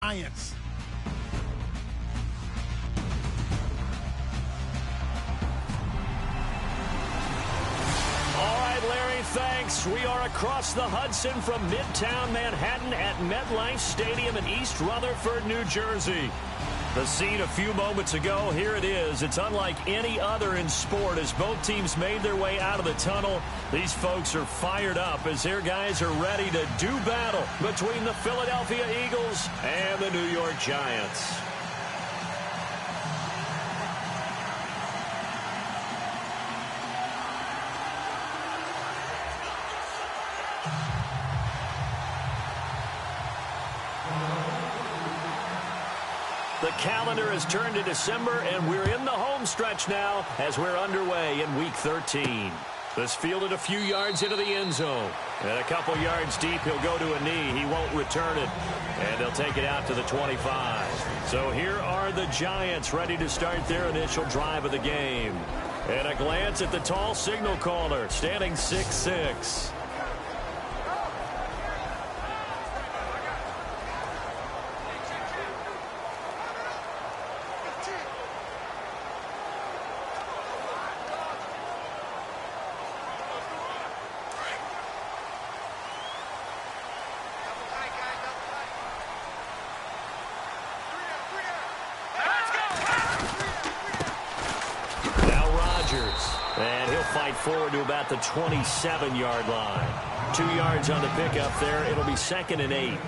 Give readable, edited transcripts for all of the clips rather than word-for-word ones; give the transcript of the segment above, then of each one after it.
Giants. All right, Larry, thanks. We are across the Hudson from Midtown Manhattan at MetLife Stadium in East Rutherford, New Jersey. The scene a few moments ago, here it is. It's unlike any other in sport as both teams made their way out of the tunnel. These folks are fired up as their guys are ready to do battle between the Philadelphia Eagles and the New York Giants. The calendar has turned to December, and we're in the home stretch now as we're underway in Week 13. This fielded a few yards into the end zone. And a couple yards deep, he'll go to a knee. He won't return it. And they'll take it out to the 25. So here are the Giants ready to start their initial drive of the game. And a glance at the tall signal caller, standing 6'6". And he'll fight forward to about the 27-yard line. 2 yards on the pickup there. It'll be 2nd and 8.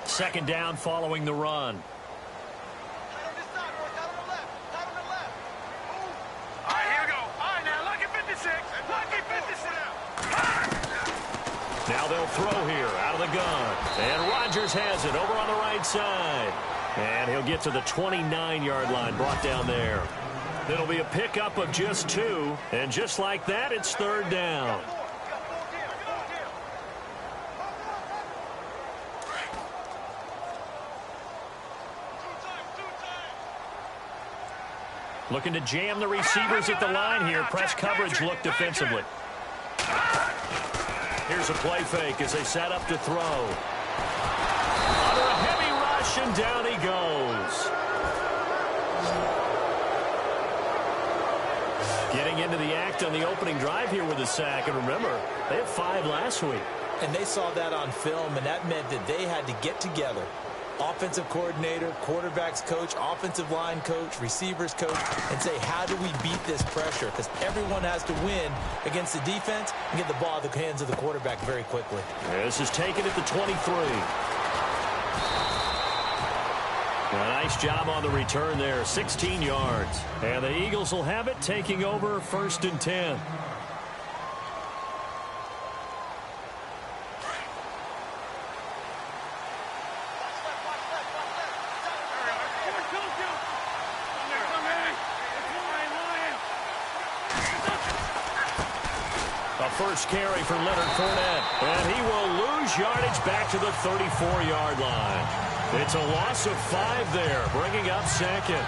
Second down following the run. Now they'll throw here out of the gun. And Rodgers has it over on the right side. And he'll get to the 29-yard line, brought down there. It'll be a pickup of just 2. And just like that, it's 3rd down. Looking to jam the receivers at the line here. Press coverage look defensively. Here's a play fake as they set up to throw. Under a heavy rush, and down he goes. Getting into the act on the opening drive here with a sack. And remember, they had 5 last week. And they saw that on film, and that meant that they had to get together. Offensive coordinator, quarterbacks coach, offensive line coach, receivers coach, and say, how do we beat this pressure? Because everyone has to win against the defense and get the ball in the hands of the quarterback very quickly. This is taken at the 23. A nice job on the return there, 16 yards. And the Eagles will have it, taking over 1st and 10. First carry for Leonard Fournette, and he will lose yardage back to the 34-yard line. It's a loss of 5 there, bringing up 2nd.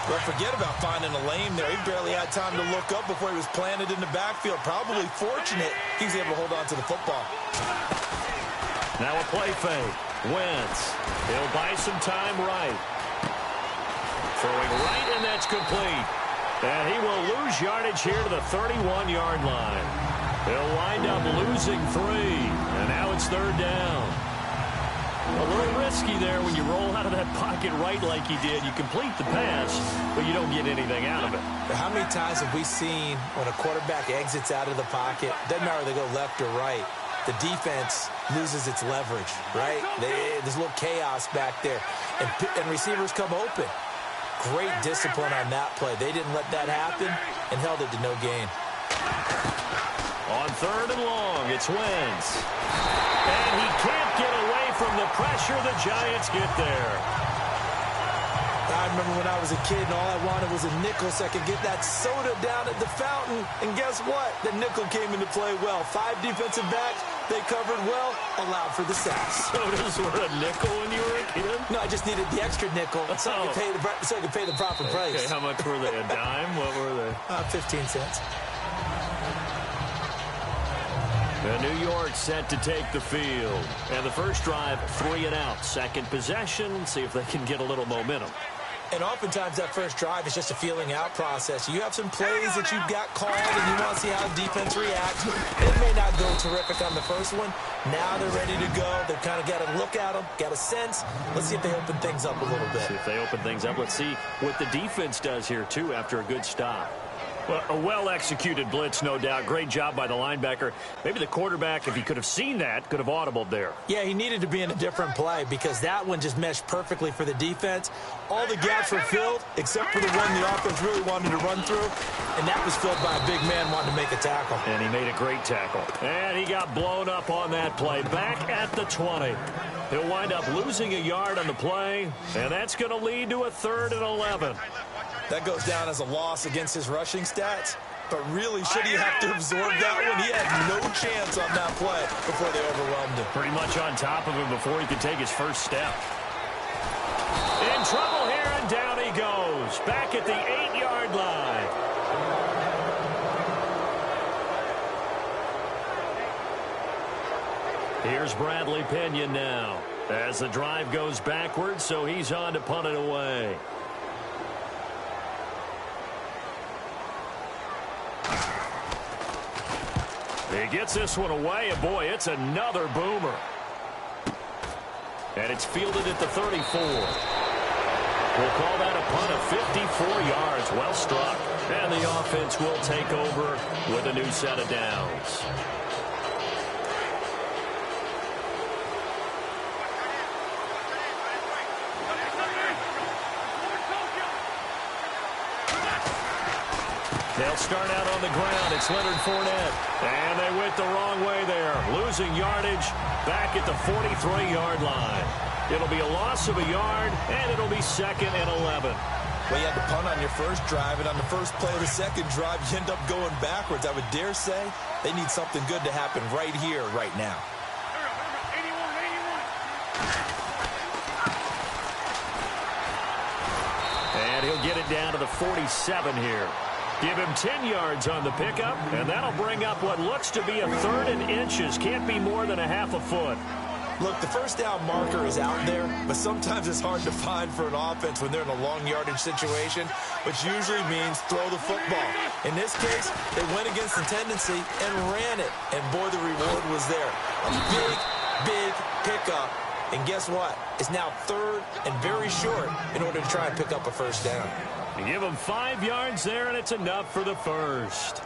Well, forget about finding a lane there. He barely had time to look up before he was planted in the backfield. Probably fortunate he was able to hold on to the football. Now a play fake. Wentz. He'll buy some time right. Throwing right, and that's complete. And he will lose yardage here to the 31-yard line. He'll wind up losing 3. And now it's 3rd down. A little risky there when you roll out of that pocket right like he did. You complete the pass, but you don't get anything out of it. But how many times have we seen when a quarterback exits out of the pocket, doesn't matter whether they go left or right, the defense loses its leverage, right? There's a little chaos back there. And receivers come open. Great discipline on that play. They didn't let that happen and held it to no gain. On 3rd and long, it's Wentz. And he can't get away from the pressure. The Giants get there. I remember when I was a kid and all I wanted was a nickel so I could get that soda down at the fountain. And guess what? The nickel came into play well. 5 defensive backs. They covered well, allowed for the sacks. Sodas were a nickel when you were a kid? No, I just needed the extra nickel so I could pay the proper price. Okay, how much were they? A dime? What were they? 15 cents. And New York set to take the field. And the first drive, 3 and out. Second possession, see if they can get a little momentum. And oftentimes that first drive is just a feeling out process. You have some plays that you've got called and you want to see how the defense reacts. It may not go terrific on the first one. Now they're ready to go. They've kind of got to look at them, got a sense. Let's see if they open things up a little bit. See if they open things up. Let's see what the defense does here, too, after a good stop. Well, a well-executed blitz, no doubt. Great job by the linebacker. Maybe the quarterback, if he could have seen that, could have audibled there. Yeah, he needed to be in a different play because that one just meshed perfectly for the defense. All the gaps were filled except for the one the offense really wanted to run through, and that was filled by a big man wanting to make a tackle. And he made a great tackle. And he got blown up on that play. Back at the 20. He'll wind up losing a yard on the play, and that's going to lead to a 3rd and 11. That goes down as a loss against his rushing stats. But really, should he have to absorb that one? He had no chance on that play before they overwhelmed him. Pretty much on top of him before he could take his first step. In trouble here, and down he goes. Back at the 8-yard line. Here's Bradley Pinion now. As the drive goes backwards, so he's on to punt it away. He gets this one away, and boy, it's another boomer. And it's fielded at the 34. We'll call that a punt of 54 yards. Well struck. And the offense will take over with a new set of downs. They'll start out on the ground. It's Leonard Fournette. And they went the wrong way there. Losing yardage back at the 43-yard line. It'll be a loss of a yard, and it'll be 2nd and 11. Well, you had the punt on your first drive, and on the first play of the second drive, you end up going backwards. I would dare say they need something good to happen right here, right now. And he'll get it down to the 47 here. Give him 10 yards on the pickup, and that'll bring up what looks to be a 3rd and inches. Can't be more than a half a foot. Look, the first down marker is out there, but sometimes it's hard to find for an offense when they're in a long yardage situation, which usually means throw the football. In this case, they went against the tendency and ran it, and boy, the reward was there. A big, big pickup, and guess what? It's now 3rd and very short in order to try and pick up a first down. You give them 5 yards there, and it's enough for the first.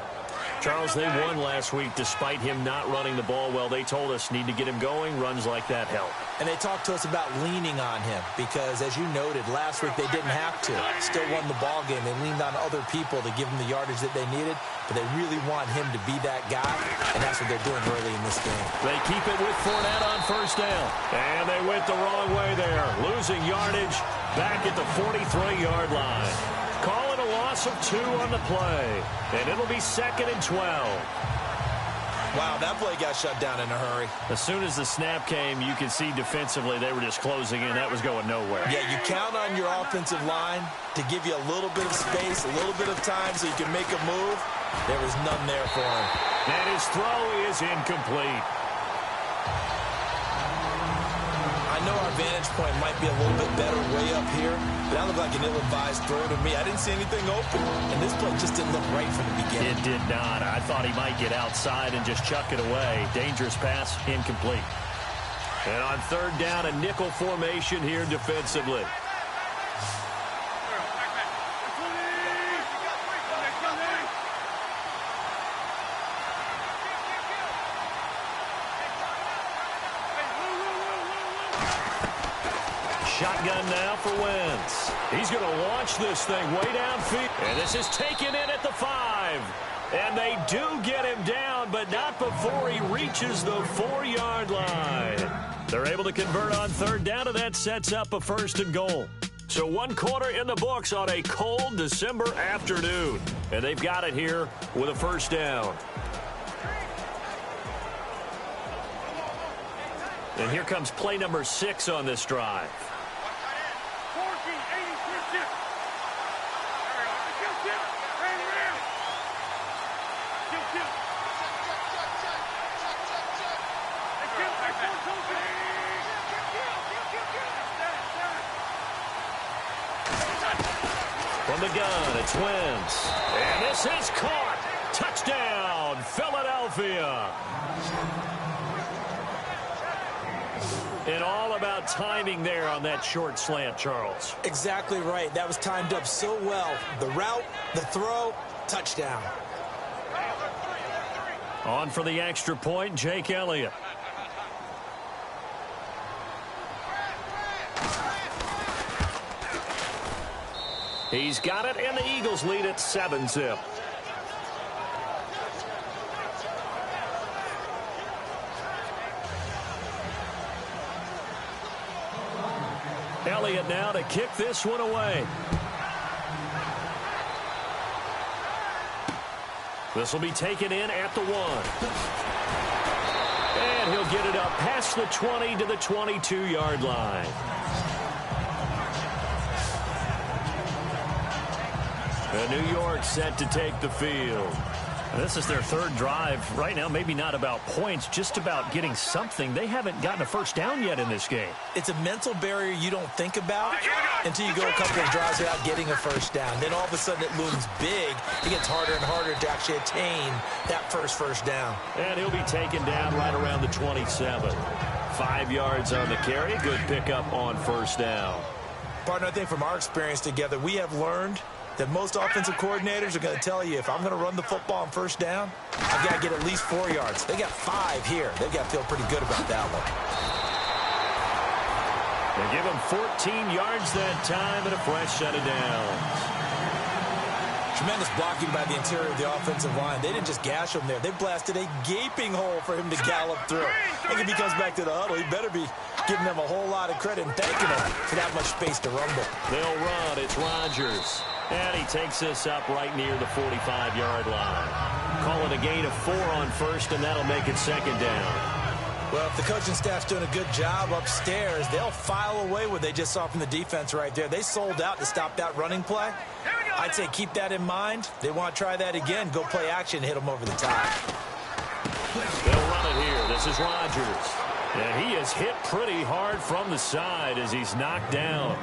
Charles, they won last week despite him not running the ball well. They told us need to get him going. Runs like that help. And they talked to us about leaning on him because, as you noted, last week they didn't have to. Still won the ball game. They leaned on other people to give them the yardage that they needed, but they really want him to be that guy, and that's what they're doing early in this game. They keep it with Fournette on first down. And they went the wrong way there. Losing yardage back at the 43-yard line. Call it a loss of 2 on the play. And it'll be 2nd and 12. Wow, that play got shut down in a hurry. As soon as the snap came, you could see defensively they were just closing in. That was going nowhere. Yeah, you count on your offensive line to give you a little bit of space, a little bit of time so you can make a move. There was none there for him. And his throw is incomplete. I know our vantage point might be a little bit better way up here, but that looked like an ill-advised throw to me. I didn't see anything open, and this play just didn't look right from the beginning. It did not. I thought he might get outside and just chuck it away. Dangerous pass, incomplete. And on 3rd down, a nickel formation here defensively. Shotgun now for Wentz. He's going to launch this thing way downfield. And this is taken in at the 5. And they do get him down, but not before he reaches the 4-yard line. They're able to convert on 3rd down, and that sets up a 1st and goal. So 1 quarter in the books on a cold December afternoon. And they've got it here with a 1st down. And here comes play number 6 on this drive. From the gun, it's Wentz. And this is caught. Touchdown, Philadelphia. And all about timing there on that short slant, Charles. Exactly right. That was timed up so well. The route, the throw, touchdown. On for the extra point, Jake Elliott. He's got it, and the Eagles lead at 7-zip. Elliott now to kick this one away. This will be taken in at the 1. And he'll get it up past the 20 to the 22-yard line. And New York set to take the field. This is their third drive. Right now, maybe not about points, just about getting something. They haven't gotten a first down yet in this game. It's a mental barrier you don't think about until you go a couple of drives without getting a first down. Then all of a sudden it looms big. It gets harder and harder to actually attain that first down. And he'll be taken down right around the 27. 5 yards on the carry. Good pickup on first down. Partner, I think from our experience together, we have learned that most offensive coordinators are going to tell you, if I'm going to run the football on first down, I've got to get at least 4 yards. They got 5 here. They've got to feel pretty good about that one. They give him 14 yards that time and a fresh set of downs. Tremendous blocking by the interior of the offensive line. They didn't just gash him there. They blasted a gaping hole for him to gallop through. I think if he comes back to the huddle, he better be giving them a whole lot of credit and thanking them for that much space to rumble. They'll run. It's Rodgers. And he takes this up right near the 45-yard line. Call it a gain of 4 on first, and that'll make it second down. Well, if the coaching staff's doing a good job upstairs, they'll file away what they just saw from the defense right there. They sold out to stop that running play. I'd say keep that in mind. They want to try that again. Go play action and hit them over the top. They'll run it here. This is Rodgers. And he is hit pretty hard from the side as he's knocked down.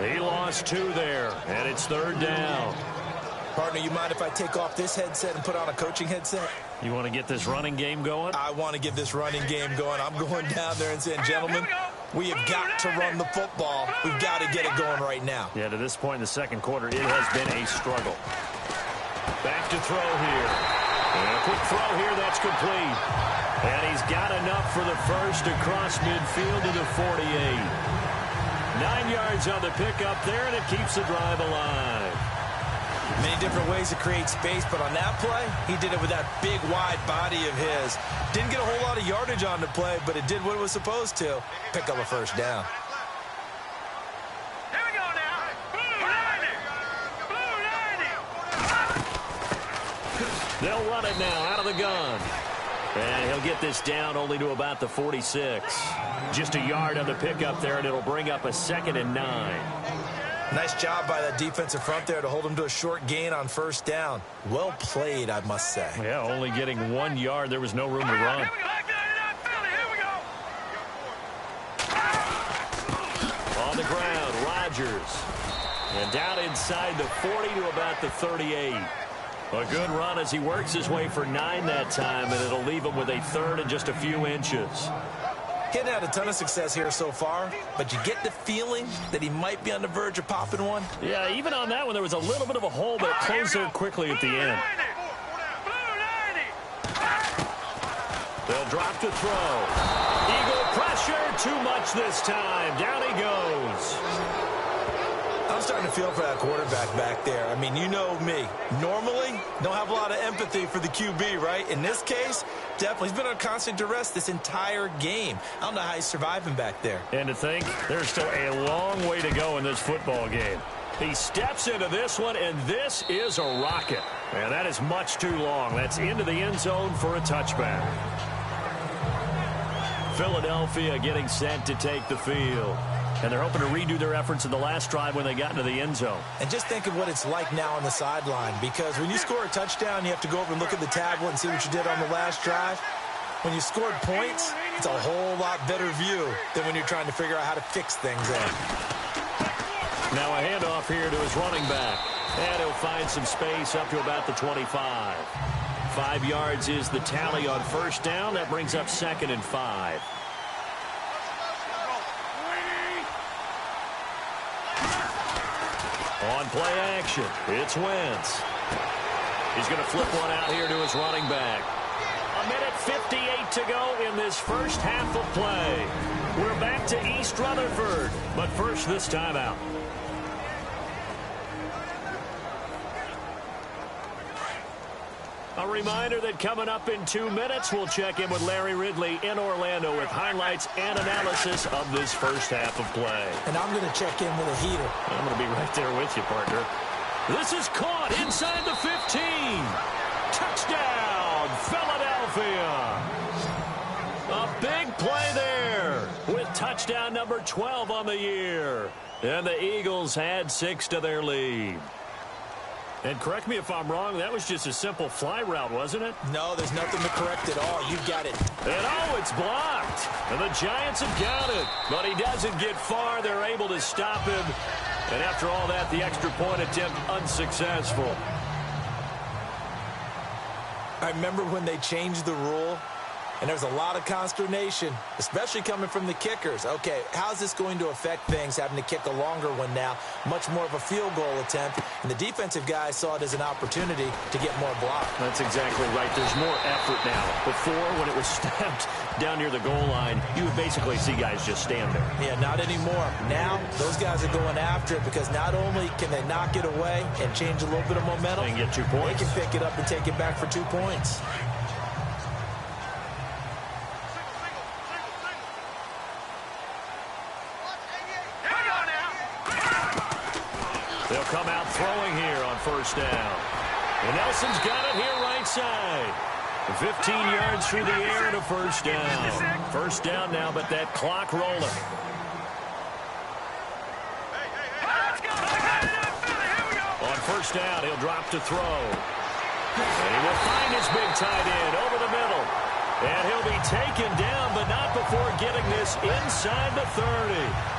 He lost 2 there, and it's third down. Partner, you mind if I take off this headset and put on a coaching headset? You want to get this running game going? I want to get this running game going. I'm going down there and saying, gentlemen, we have got to run the football. We've got to get it going right now. Yeah, to this point in the second quarter, it has been a struggle. Back to throw here. And a quick throw here, that's complete. And he's got enough for the first across midfield to the 48. 9 yards on the pickup there, and it keeps the drive alive. Many different ways to create space, but on that play, he did it with that big, wide body of his. Didn't get a whole lot of yardage on the play, but it did what it was supposed to. Pick up a first down. Here we go now. Blue 90. They'll run it now out of the gun. And he'll get this down only to about the 46. Just a yard on the pickup there, and it'll bring up a 2nd and 9. Nice job by that defensive front there to hold him to a short gain on first down. Well played, I must say. Yeah, only getting 1 yard. There was no room to run. On the ground, Rodgers. And down inside the 40 to about the 38. A good run as he works his way for 9 that time, and it'll leave him with a 3rd and just a few inches. He hadn't had a ton of success here so far, but you get the feeling that he might be on the verge of popping one. Yeah, even on that one, there was a little bit of a hole, but it closed there quickly at the end. They'll drop to throw. Eagle pressure, too much this time. Down he goes. I'm starting to feel for that quarterback back there. I mean, you know me. Normally, don't have a lot of empathy for the QB, right? In this case, definitely. He's been on constant duress this entire game. I don't know how he's surviving back there. And to think, there's still a long way to go in this football game. He steps into this one, and this is a rocket. And that is much too long. That's into the end zone for a touchback. Philadelphia getting set to take the field. And they're hoping to redo their efforts in the last drive when they got into the end zone. And just think of what it's like now on the sideline, because when you score a touchdown, you have to go over and look at the tablet and see what you did on the last drive. When you scored points, it's a whole lot better view than when you're trying to figure out how to fix things in. Now a handoff here to his running back. And he'll find some space up to about the 25. 5 yards is the tally on first down. That brings up 2nd and 5. On play action, it's Wentz. He's going to flip one out here to his running back. 1:58 to go in this first half of play. We're back to East Rutherford, but first this timeout. A reminder that coming up in 2 minutes, we'll check in with Larry Ridley in Orlando with highlights and analysis of this first half of play. And I'm going to check in with a heater. I'm going to be right there with you, partner. This is caught inside the 15. Touchdown, Philadelphia. A big play there with touchdown number 12 on the year. And the Eagles add 6 to their lead. And correct me if I'm wrong, that was just a simple fly route, wasn't it? No, there's nothing to correct at all. You got it. And oh, it's blocked. And the Giants have got it. But he doesn't get far. They're able to stop him. And after all that, the extra point attempt unsuccessful. I remember when they changed the rule, and there's a lot of consternation, especially coming from the kickers. Okay, how's this going to affect things, having to kick a longer one now, much more of a field goal attempt, and the defensive guys saw it as an opportunity to get more block. That's exactly right. There's more effort now. Before, when it was snapped down near the goal line, you would basically see guys just stand there. Yeah, not anymore. Now, those guys are going after it because not only can they knock it away and change a little bit of momentum, they can get 2 points. They can pick it up and take it back for 2 points. They'll come out throwing here on first down. And Nelson's got it here right side. 15 yards through the air and a first down. First down now, but that clock rolling. On first down, he'll drop to throw. And he will find his big tight end over the middle. And he'll be taken down, but not before getting this inside the 30.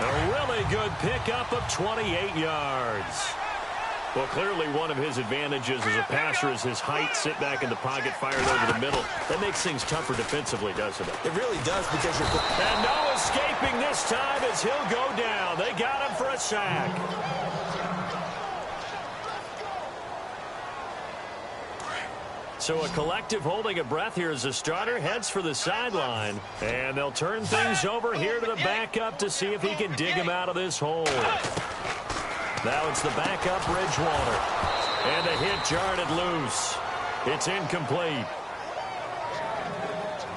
A really good pickup of 28 yards. Well, clearly one of his advantages as a passer is his height. Sit back in the pocket, fired over the middle. That makes things tougher defensively, doesn't it? It really does because you're... And no escaping this time as he'll go down. They got him for a sack. So a collective holding a breath here as the starter heads for the sideline. And they'll turn things over here to the backup to see if he can dig him out of this hole. Now it's the backup, Bridgewater. And the hit jarred it loose. It's incomplete.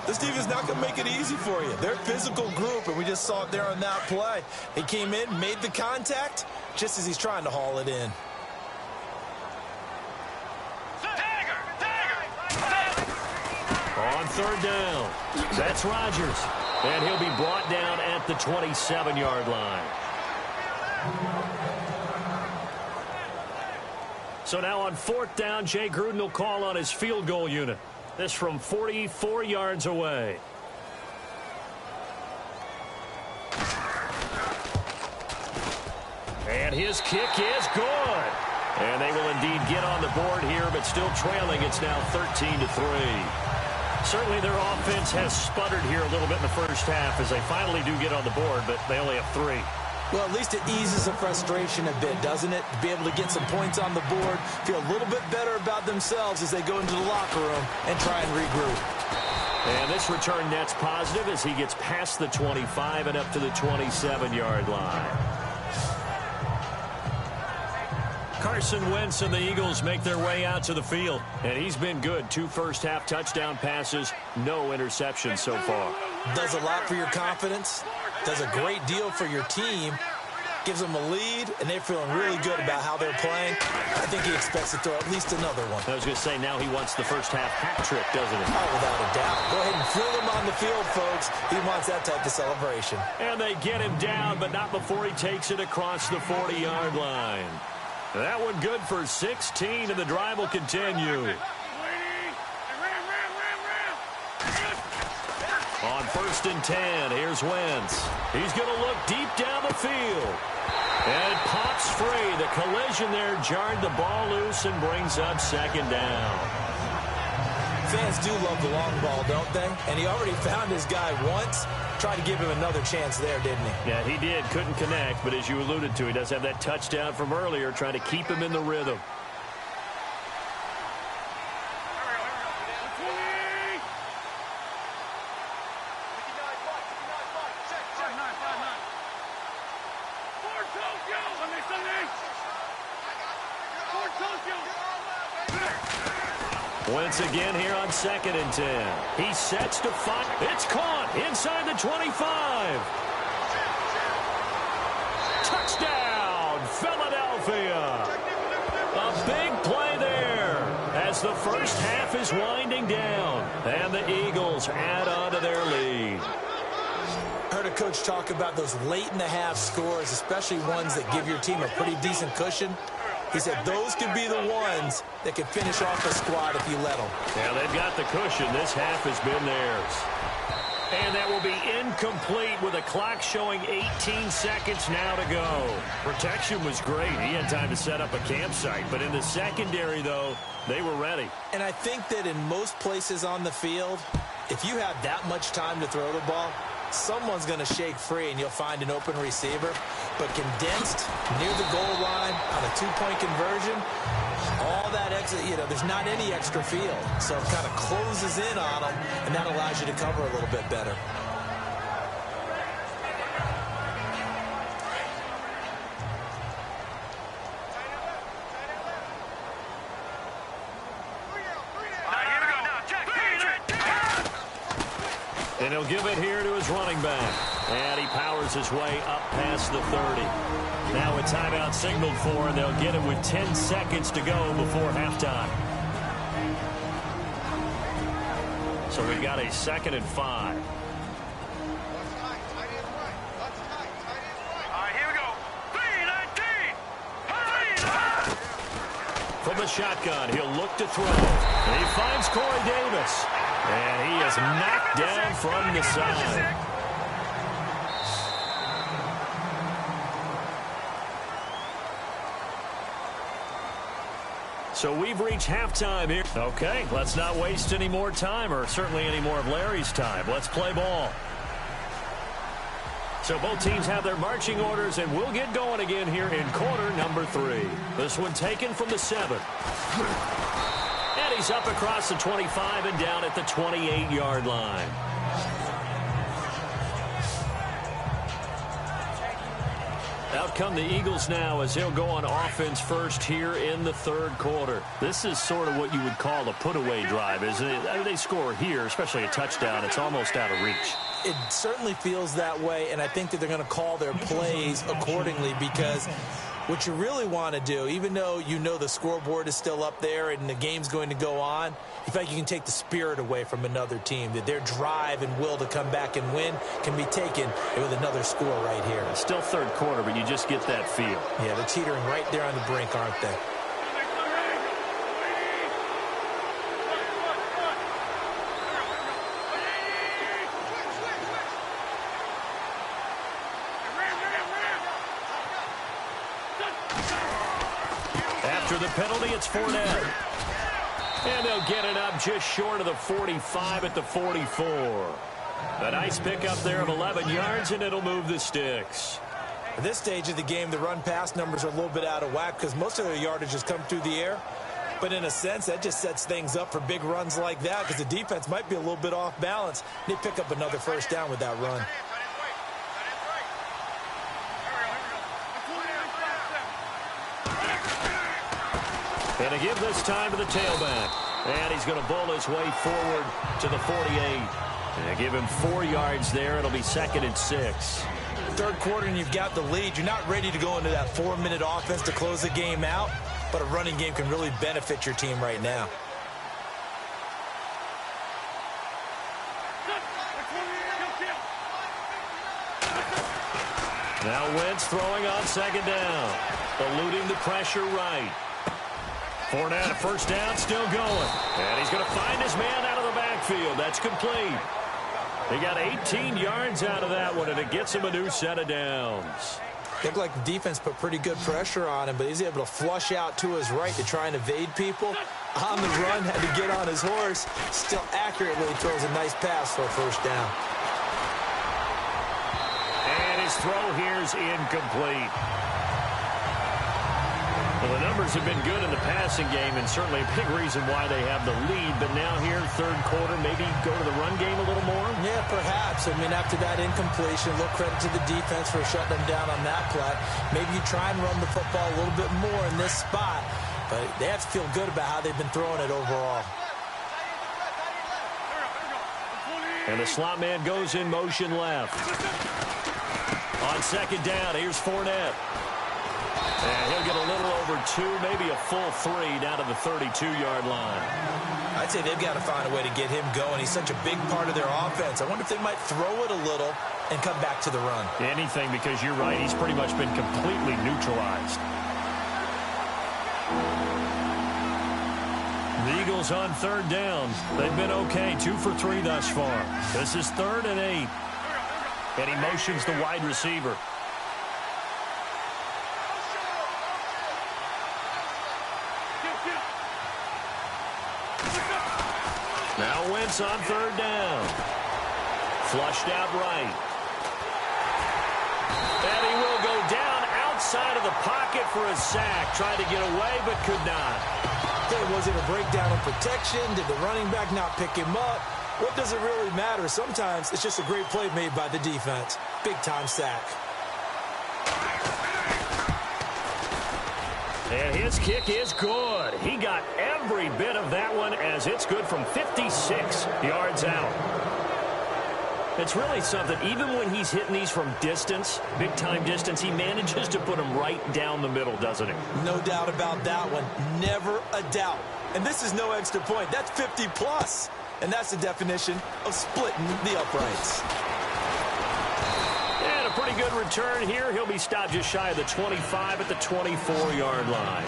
This team is not going to make it easy for you. They're a physical group, and we just saw it there on that play. He came in, made the contact, just as he's trying to haul it in. On third down, that's Rodgers. And he'll be brought down at the 27-yard line. So now on fourth down, Jay Gruden will call on his field goal unit. This from 44 yards away. And his kick is good. And they will indeed get on the board here, but still trailing. It's now 13-3. Certainly their offense has sputtered here a little bit in the first half as they finally do get on the board, but they only have 3. Well, at least it eases the frustration a bit, doesn't it? To be able to get some points on the board, feel a little bit better about themselves as they go into the locker room and try and regroup. And this return net's positive as he gets past the 25 and up to the 27-yard line. Carson Wentz and the Eagles make their way out to the field. And he's been good. 2 first-half touchdown passes, no interceptions so far. Does a lot for your confidence. Does a great deal for your team. Gives them a lead, and they're feeling really good about how they're playing. I think he expects to throw at least another one. I was going to say, now he wants the first-half hat trick, doesn't he? Oh, without a doubt. Go ahead and fling him on the field, folks. He wants that type of celebration. And they get him down, but not before he takes it across the 40-yard line. That one good for 16, and the drive will continue. On 1st and 10, here's Wentz. He's going to look deep down the field. And it pops free. The collision there jarred the ball loose and brings up second down. Fans do love the long ball, don't they? And he already found his guy once. Tried to give him another chance there, didn't he? Yeah, he did. Couldn't connect, but as you alluded to, he does have that touchdown from earlier, trying to keep him in the rhythm. Once again here on 2nd and 10. He sets to fight. It's caught inside the 25. Touchdown, Philadelphia. A big play there as the first half is winding down. And the Eagles add on to their lead. I heard a coach talk about those late-in-the-half scores, especially ones that give your team a pretty decent cushion. He said those could be the ones that can finish off a squad if you let them. Yeah, they've got the cushion. This half has been theirs. And that will be incomplete with a clock showing 18 seconds now to go. Protection was great. He had time to set up a campsite. But in the secondary, though, they were ready. And I think that in most places on the field, if you have that much time to throw the ball, someone's going to shake free and you'll find an open receiver. But condensed near the goal line on a two-point conversion, all that extra, there's not any extra field. So it kind of closes in on them, and that allows you to cover a little bit better. And he'll give it here to his running back. And he powers his way up past the 30. Now a timeout signaled for, and they'll get it with 10 seconds to go before halftime. So we've got a 2nd and 5. From the shotgun, he'll look to throw. And he finds Corey Davis. And he is knocked down from the side. So we've reached halftime here. Okay, let's not waste any more time, or certainly any more of Larry's time. Let's play ball. So both teams have their marching orders, and we'll get going again here in quarter number 3. This one taken from the 7. And he's up across the 25 and down at the 28-yard line. Out come the Eagles now as they'll go on offense first here in the 3rd quarter. This is sort of what you would call a put-away drive, isn't it? I mean, they score here, especially a touchdown. It's almost out of reach. It certainly feels that way, and I think that they're going to call their plays accordingly, because what you really want to do, even though you know the scoreboard is still up there and the game's going to go on, in fact, you can take the spirit away from another team, that their drive and will to come back and win can be taken with another score right here. It's still 3rd quarter, but you just get that feel. Yeah, they're teetering right there on the brink, aren't they? After the penalty, it's Fournette. And they'll get it up just short of the 45 at the 44. A nice pickup there of 11 yards, and it'll move the sticks. At this stage of the game, the run-pass numbers are a little bit out of whack because most of their yardage has come through the air. But in a sense, that just sets things up for big runs like that because the defense might be a little bit off balance. They pick up another first down with that run. And to give this time to the tailback. And he's going to bull his way forward to the 48. And give him 4 yards there. It'll be 2nd and 6. 3rd quarter and you've got the lead. You're not ready to go into that 4-minute offense to close the game out. But a running game can really benefit your team right now. Now Wentz throwing on 2nd down. Eluding the pressure right. Fournette, a first down, still going. And he's going to find his man out of the backfield. That's complete. He got 18 yards out of that one, and it gets him a new set of downs. Looked like the defense put pretty good pressure on him, but he's able to flush out to his right to try and evade people. On the run, had to get on his horse. Still accurately throws a nice pass for a first down. And his throw here is incomplete. Well, the numbers have been good in the passing game, and certainly a big reason why they have the lead. But now here, third quarter, maybe go to the run game a little more? Yeah, perhaps. I mean, after that incompletion, a little credit to the defense for shutting them down on that play. Maybe you try and run the football a little bit more in this spot. But they have to feel good about how they've been throwing it overall. And the slot man goes in motion left. On second down, here's Fournette. And he'll get a little over 2, maybe a full 3 down to the 32-yard line. I'd say they've got to find a way to get him going. He's such a big part of their offense. I wonder if they might throw it a little and come back to the run. Anything, because you're right. He's pretty much been completely neutralized. The Eagles on third down. They've been okay, 2 for 3 thus far. This is 3rd and 8. And he motions the wide receiver. Now Wentz on third down. Flushed out right. And he will go down outside of the pocket for a sack. Tried to get away, but could not. Was it a breakdown in protection? Did the running back not pick him up? What does it really matter? Sometimes it's just a great play made by the defense. Big-time sack. And his kick is good. He got every bit of that one as it's good from 56 yards out. It's really something. Even when he's hitting these from distance, big-time distance, he manages to put them right down the middle, doesn't he? No doubt about that one. Never a doubt. And this is no extra point. That's 50-plus. And that's the definition of splitting the uprights. And a pretty good return here. He'll be stopped just shy of the 25 at the 24-yard line.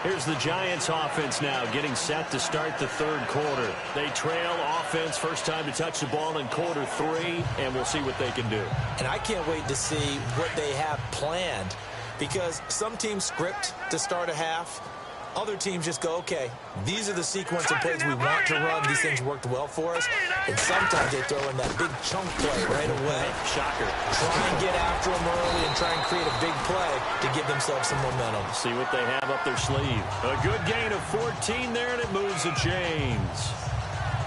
Here's the Giants offense now getting set to start the third quarter. They trail offense, first time to touch the ball in quarter 3, and we'll see what they can do. And I can't wait to see what they have planned, because some teams script to start a half. Other teams just go, okay, these are the sequence of plays we want to run. These things worked well for us. And sometimes they throw in that big chunk play right away. Shocker. Try and get after them early and try and create a big play to give themselves some momentum. See what they have up their sleeve. A good gain of 14 there, and it moves the chains.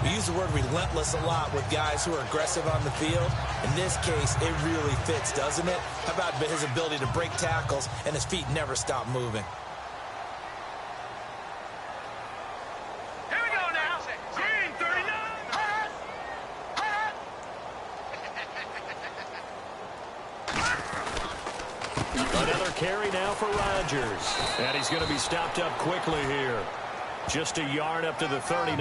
We use the word relentless a lot with guys who are aggressive on the field. In this case, it really fits, doesn't it? How about his ability to break tackles and his feet never stop moving? Another carry now for Rodgers. And he's going to be stopped up quickly here. Just a yard up to the 39.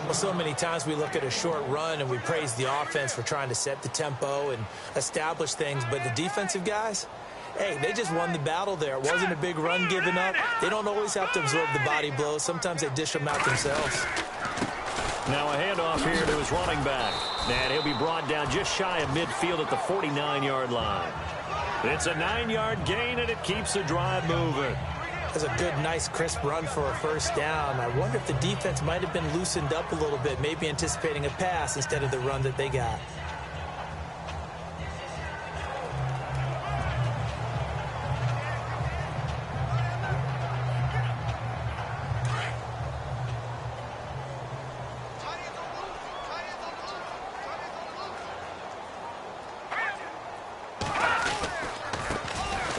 Well, so many times we look at a short run and we praise the offense for trying to set the tempo and establish things. But the defensive guys, hey, they just won the battle there. It wasn't a big run given up. They don't always have to absorb the body blows. Sometimes they dish them out themselves. Now a handoff here to his running back. And he'll be brought down just shy of midfield at the 49-yard line. It's a 9-yard gain, and it keeps the drive moving. That's a good, nice, crisp run for a first down. I wonder if the defense might have been loosened up a little bit, maybe anticipating a pass instead of the run that they got.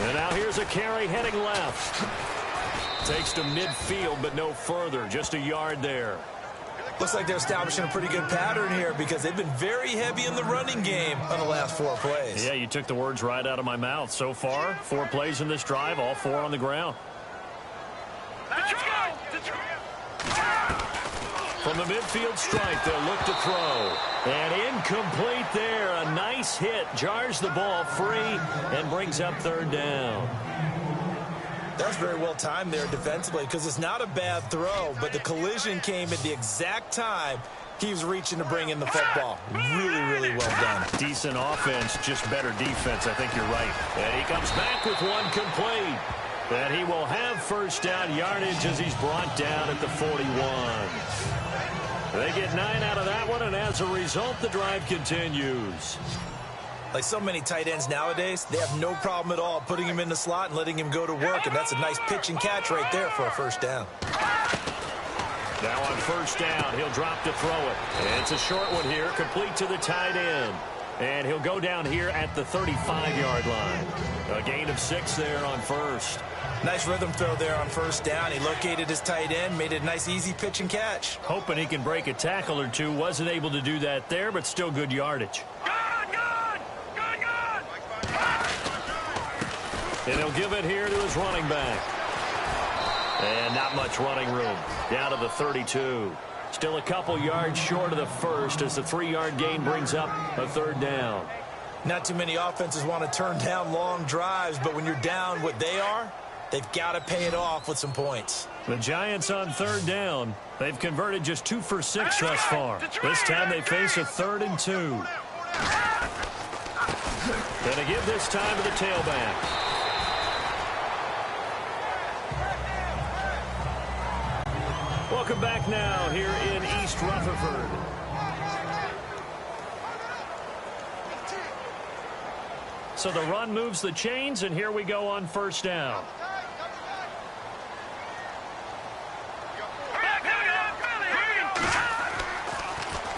And now here's a carry heading left. Takes to midfield, but no further. Just a yard there. Looks like they're establishing a pretty good pattern here because they've been very heavy in the running game on the last 4 plays. Yeah, you took the words right out of my mouth. So far, 4 plays in this drive, all 4 on the ground. Let's go! From the midfield stripe, they'll look to throw. And incomplete there. A nice hit. Jars the ball free and brings up third down. That's very well timed there defensively because it's not a bad throw, but the collision came at the exact time He was reaching to bring in the football. Really, really well done. Decent offense, just better defense. I think you're right. And he comes back with one complete. And he will have first down yardage as he's brought down at the 41. They get 9 out of that one, and as a result, the drive continues. Like so many tight ends nowadays, they have no problem at all putting him in the slot and letting him go to work, and that's a nice pitch and catch right there for a first down. Now on first down, he'll drop to throw it. And it's a short one here, complete to the tight end. And he'll go down here at the 35-yard line. A gain of 6 there on first. Nice rhythm throw there on first down. He located his tight end, made it a nice, easy pitch and catch. Hoping he can break a tackle or two. Wasn't able to do that there, but still good yardage. And he'll give it here to his running back. And not much running room. Down to the 32. Still a couple yards short of the first as the 3-yard gain brings up a third down. Not too many offenses want to turn down long drives, but when you're down what they are, they've got to pay it off with some points. The Giants on third down. They've converted just 2 for 6 thus far. This time they face a 3rd and 2. Gonna give this time to the tailback. Welcome back now here in East Rutherford. So the run moves the chains, and here we go on first down.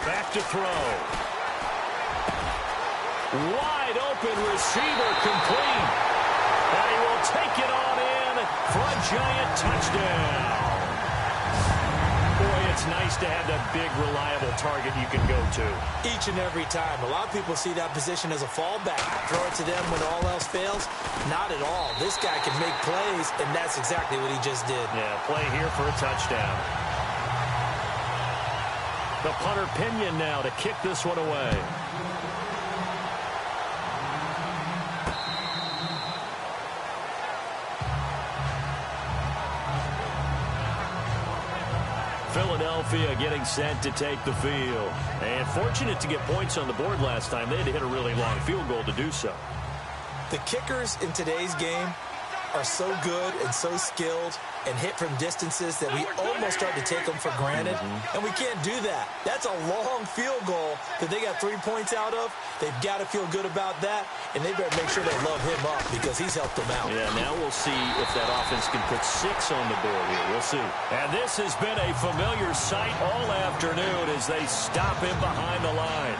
Back to throw. Wide open receiver complete. And he will take it on in for a Giant touchdown. Boy, it's nice to have that big, reliable target you can go to. Each and every time. A lot of people see that position as a fallback. Throw it to them when all else fails. Not at all. This guy can make plays, and that's exactly what he just did. Yeah, play here for a touchdown. The punter Pinion now to kick this one away. Philadelphia getting set to take the field. And fortunate to get points on the board last time. They had to hit a really long field goal to do so. The kickers in today's game are so good and so skilled and hit from distances that we almost start to take them for granted. And we can't do that. That's a long field goal that they got 3 points out of. They've got to feel good about that, and they better make sure they love him up because he's helped them out. Yeah, now we'll see if that offense can put 6 on the board here. We'll see. And this has been a familiar sight all afternoon as they stop him behind the line.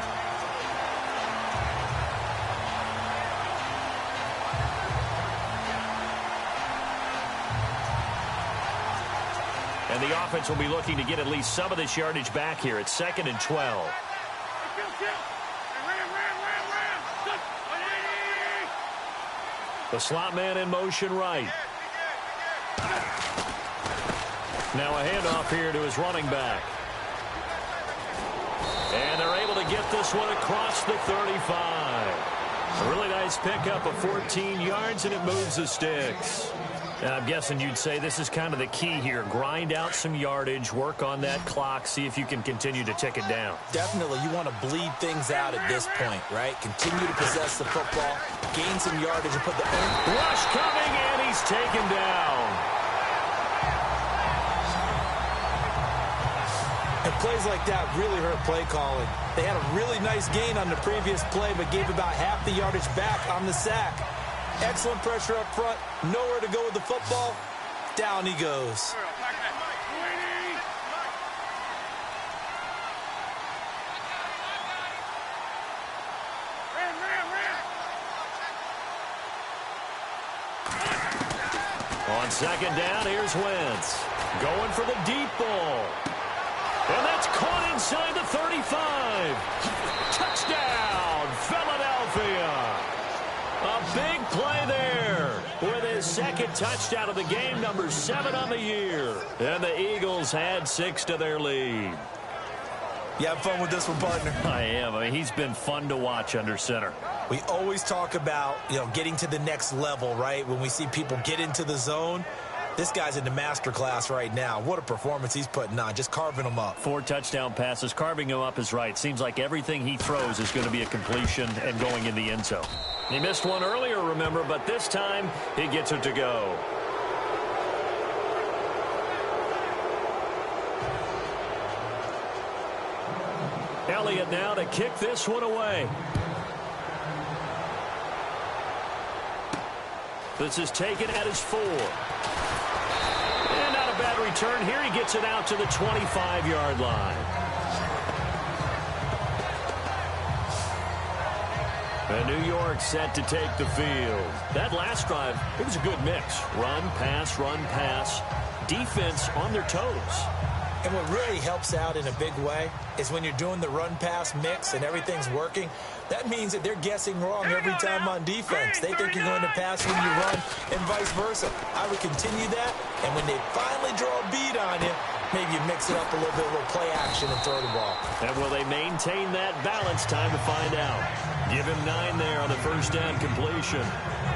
And the offense will be looking to get at least some of this yardage back here. It's 2nd and 12. The slot man in motion right. Now a handoff here to his running back. And they're able to get this one across the 35. A really nice pickup of 14 yards, and it moves the sticks. And I'm guessing you'd say this is kind of the key here. Grind out some yardage, work on that clock, see if you can continue to tick it down. Definitely, you want to bleed things out at this point, right? Continue to possess the football, gain some yardage, and put the... Rush coming, and he's taken down. And plays like that really hurt play calling. They had a really nice gain on the previous play, but gave about half the yardage back on the sack. Excellent pressure up front. Nowhere to go with the football. Down he goes. On second down, here's Wentz. Going for the deep ball. And that's caught inside the 35. Touchdown, Philadelphia. A big play there with his second touchdown of the game, number 7 on the year. And the Eagles add 6 to their lead. You have fun with this one, partner? I am. I mean, he's been fun to watch under center. We always talk about, getting to the next level, right? When we see people get into the zone. This guy's in the master class right now. What a performance he's putting on, just carving them up. 4 touchdown passes. Carving him up is right. Seems like everything he throws is going to be a completion and going in the end zone. He missed one earlier, remember, but this time he gets it to go. Elliott now to kick this one away. This is taken at his 4. And not a bad return here. He gets it out to the 25-yard line. And New York set to take the field. That last drive, it was a good mix. Run, pass, defense on their toes. And what really helps out in a big way is when you're doing the run-pass mix and everything's working, that means that they're guessing wrong every time on defense. They think you're going to pass when you run and vice versa. I would continue that, and when they finally draw a bead on you, maybe you mix it up a little bit, a little play action and throw the ball. And will they maintain that balance? Time to find out. Give him 9 there on the first down completion.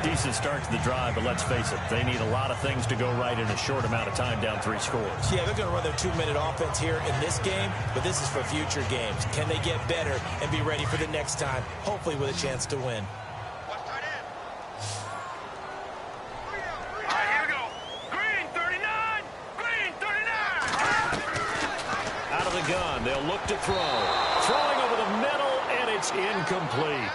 Decent start to the drive, but let's face it, they need a lot of things to go right in a short amount of time, down 3 scores. Yeah, they're going to run their 2-minute offense here in this game, but this is for future games. Can they get better and be ready for the next time, hopefully with a chance to win? All right, here we go. Green 39. Green 39. Out of the gun, they'll look to throw. Throwing over the middle, and it's incomplete.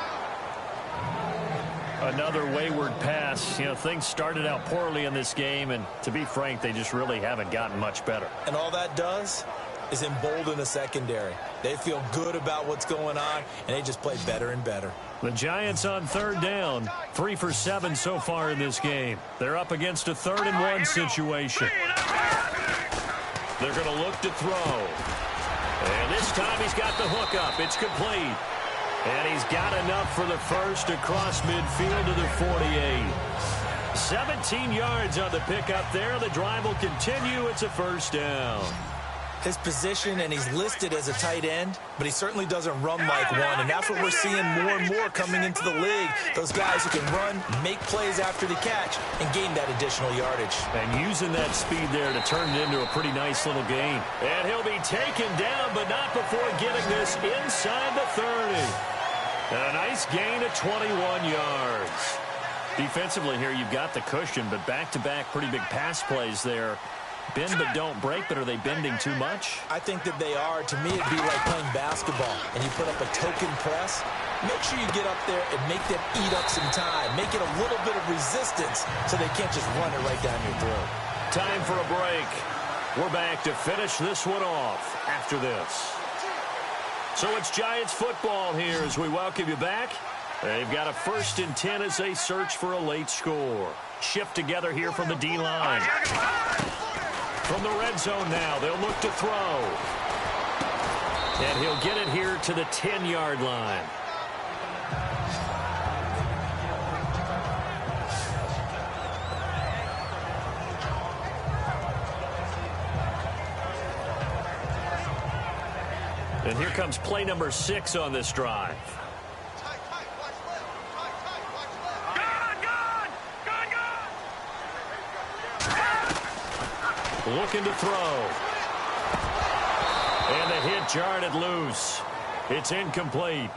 Another wayward pass. You know, things started out poorly in this game, and to be frank, they just really haven't gotten much better. And all that does is embolden the secondary. They feel good about what's going on, and they just play better and better. The Giants on 3rd down. 3 for 7 so far in this game. They're up against a 3rd-and-1 situation. They're going to look to throw. And this time he's got the hook up. It's complete. And he's got enough for the first across midfield to the 48. 17 yards on the pickup there. The drive will continue. It's a first down. His position, and he's listed as a tight end, but he certainly doesn't run like one, and that's what we're seeing more and more coming into the league. Those guys who can run, make plays after the catch, and gain that additional yardage. And using that speed there to turn it into a pretty nice little gain. And he'll be taken down, but not before getting this inside the 30. And a nice gain of 21 yards. Defensively here, you've got the cushion, but back-to-back pretty big pass plays there. Bend but don't break, but are they bending too much? I think that they are. To me, it'd be like playing basketball, and you put up a token press. Make sure you get up there and make them eat up some time. Make it a little bit of resistance so they can't just run it right down your throat. Time for a break. We're back to finish this one off after this. So it's Giants football here as we welcome you back. They've got a 1st and 10 as they search for a late score. Shift together here from the D-line. From the red zone now, they'll look to throw. And he'll get it here to the 10-yard line. And here comes play number 6 on this drive. Looking to throw. And the hit jarred it loose. It's incomplete.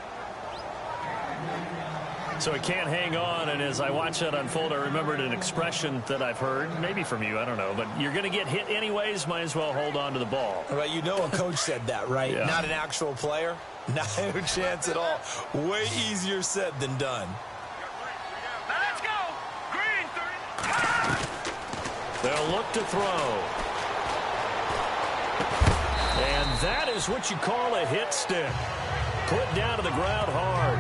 So he can't hang on, and as I watch that unfold, I remembered an expression that I've heard, maybe from you, I don't know, but you're going to get hit anyways, might as well hold on to the ball. All right, you know a coach said that, right? Yeah. Not an actual player. Not a chance at all. Way easier said than done. Let's go. Green 30. They'll look to throw. And that is what you call a hit stick. Put down to the ground hard.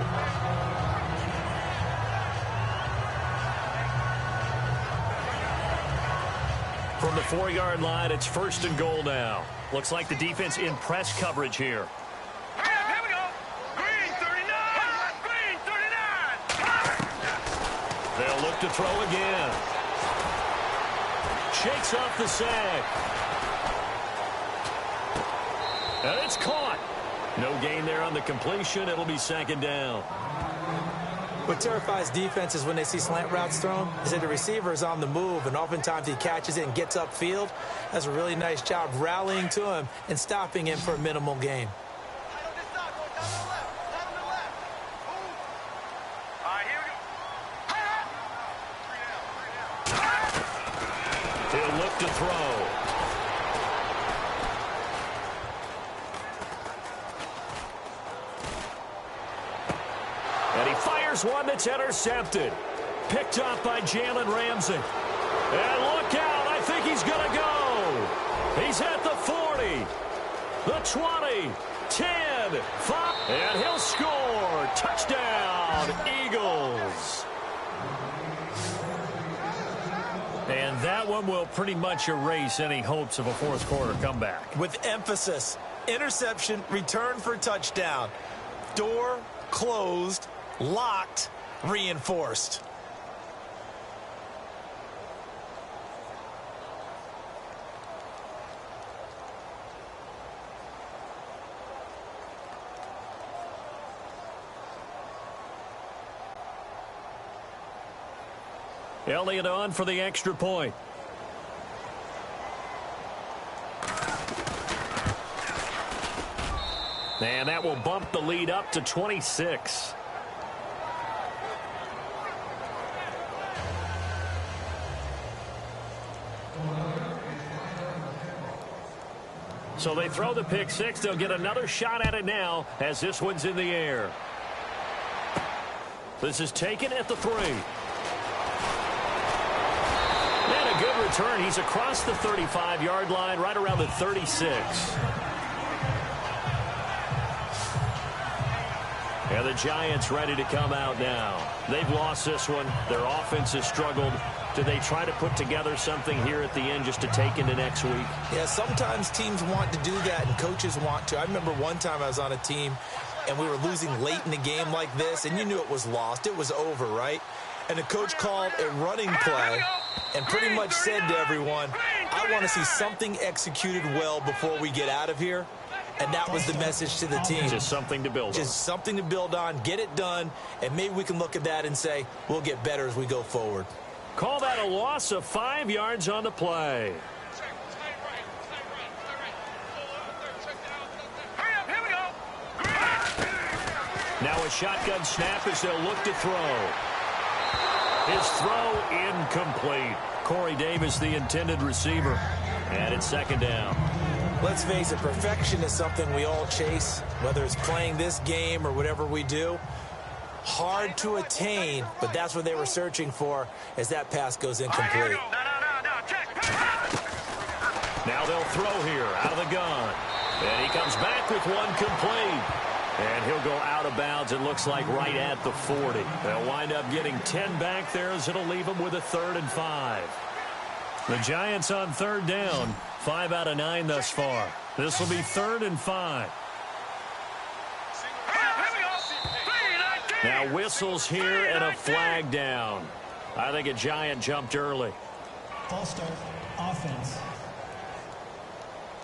From the 4-yard line, it's 1st and goal now. Looks like the defense in press coverage here. Here we go. Green 39. Green 39. They'll look to throw again. Shakes off the sack. And it's caught. No gain there on the completion. It'll be 2nd down. What terrifies defenses when they see slant routes thrown is that the receiver is on the move, and oftentimes he catches it and gets upfield. Does a really nice job rallying to him and stopping him for a minimal gain. He'll look to throw. And he fires one that's intercepted. Picked up by Jalen Ramsey. And look out, I think he's going to go. He's at the 40, the 20, 10, 5, and he'll score. Touchdown, Eagles. And that one will pretty much erase any hopes of a fourth quarter comeback. With emphasis, interception, return for touchdown. Door closed, locked, reinforced. Elliott on for the extra point. And that will bump the lead up to 26. So they throw the pick six. They'll get another shot at it now as this one's in the air. This is taken at the 3. And a good return. He's across the 35-yard line, right around the 36. And the Giants ready to come out now. They've lost this one. Their offense has struggled. Do they try to put together something here at the end just to take into next week? Yeah, sometimes teams want to do that and coaches want to. I remember one time I was on a team and we were losing late in the game like this, and you knew it was lost. It was over, right? And the coach called a running play and pretty much said to everyone, I want to see something executed well before we get out of here. And that was the message to the team. Just something to build on. Just something to build on, get it done, and maybe we can look at that and say, we'll get better as we go forward. Call that a loss of 5 yards on the play. Now a shotgun snap as they'll look to throw. His throw incomplete. Corey Davis, the intended receiver. And it's second down. Let's face it, perfection is something we all chase, whether it's playing this game or whatever we do. Hard to attain, but that's what they were searching for as that pass goes incomplete. Now they'll throw here out of the gun. And he comes back with one complete. And he'll go out of bounds, it looks like, right at the 40. They'll wind up getting 10 back there as it'll leave them with a 3rd and 5. The Giants on 3rd down. 5 out of 9 thus far. This will be 3rd and 5. Now whistles here and a flag down. I think a Giant jumped early. False start, offense.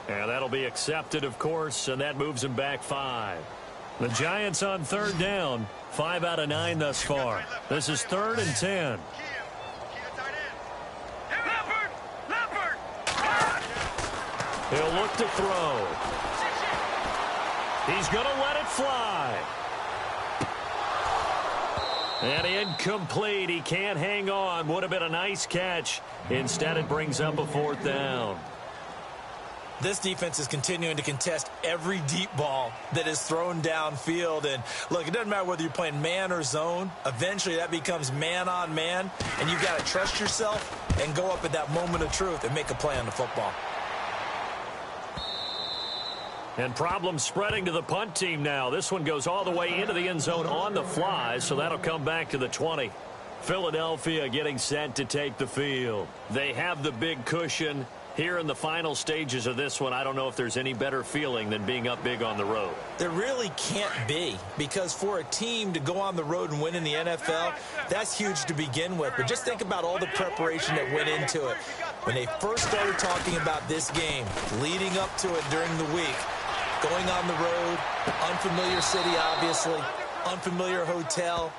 And that'll be accepted, of course, and that moves him back 5. The Giants on 3rd down. 5 out of 9 thus far. This is 3rd and 10. He'll look to throw. He's going to let it fly. And incomplete. He can't hang on. Would have been a nice catch. Instead, it brings up a 4th down. This defense is continuing to contest every deep ball that is thrown downfield. And, look, it doesn't matter whether you're playing man or zone. Eventually, that becomes man-on-man. And you've got to trust yourself and go up at that moment of truth and make a play on the football. And problems spreading to the punt team now. This one goes all the way into the end zone on the fly, so that'll come back to the 20. Philadelphia getting set to take the field. They have the big cushion. Here in the final stages of this one, I don't know if there's any better feeling than being up big on the road. There really can't be, because for a team to go on the road and win in the NFL, that's huge to begin with. But just think about all the preparation that went into it. When they first started talking about this game, leading up to it during the week, going on the road, unfamiliar city, obviously, unfamiliar hotel,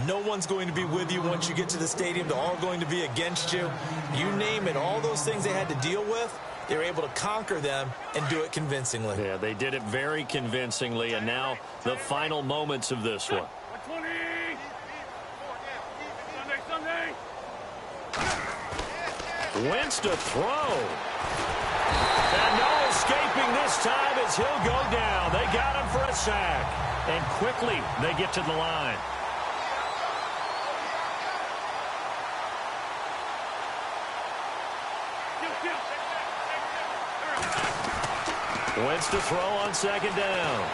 No one's going to be with you once you get to the stadium. They're all going to be against you. You name it, all those things they had to deal with, they were able to conquer them and do it convincingly. Yeah, they did it very convincingly, and now the final moments of this one. 120. Sunday. Wentz to throw. And no escaping this time as he'll go down. They got him for a sack. And quickly, they get to the line. Wentz to throw on second down.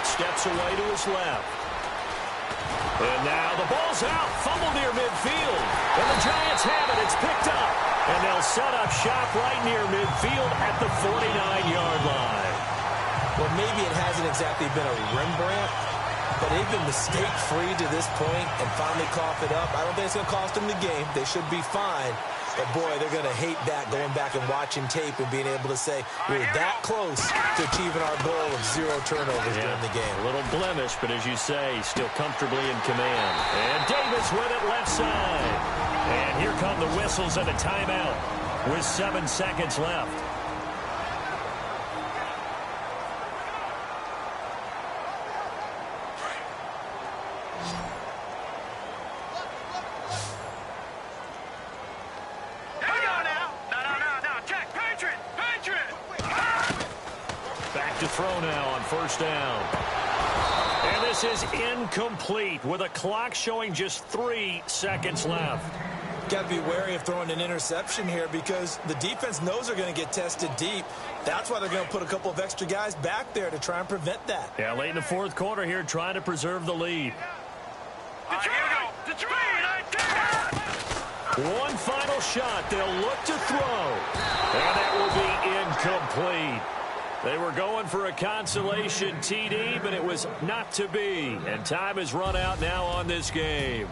Steps away to his left. And now the ball's out. Fumble near midfield. And the Giants have it. It's picked up. And they'll set up shop right near midfield at the 49-yard line. Well, maybe it hasn't exactly been a Rembrandt, but they've been mistake-free to this point and finally cough it up. I don't think it's going to cost them the game. They should be fine. But, boy, they're going to hate that, going back and watching tape and being able to say we're that close to achieving our goal of 0 turnovers during the game. A little blemish, but as you say, still comfortably in command. And Davis with it left side. And here come the whistles and a timeout with 7 seconds left. To throw now on first down. And this is incomplete with a clock showing just 3 seconds left. Got to be wary of throwing an interception here because the defense knows they're going to get tested deep. That's why they're going to put a couple of extra guys back there to try and prevent that. Yeah, late in the fourth quarter here trying to preserve the lead. Detroit! One final shot. They'll look to throw. And that will be incomplete. They were going for a consolation TD, but it was not to be. And time has run out now on this game.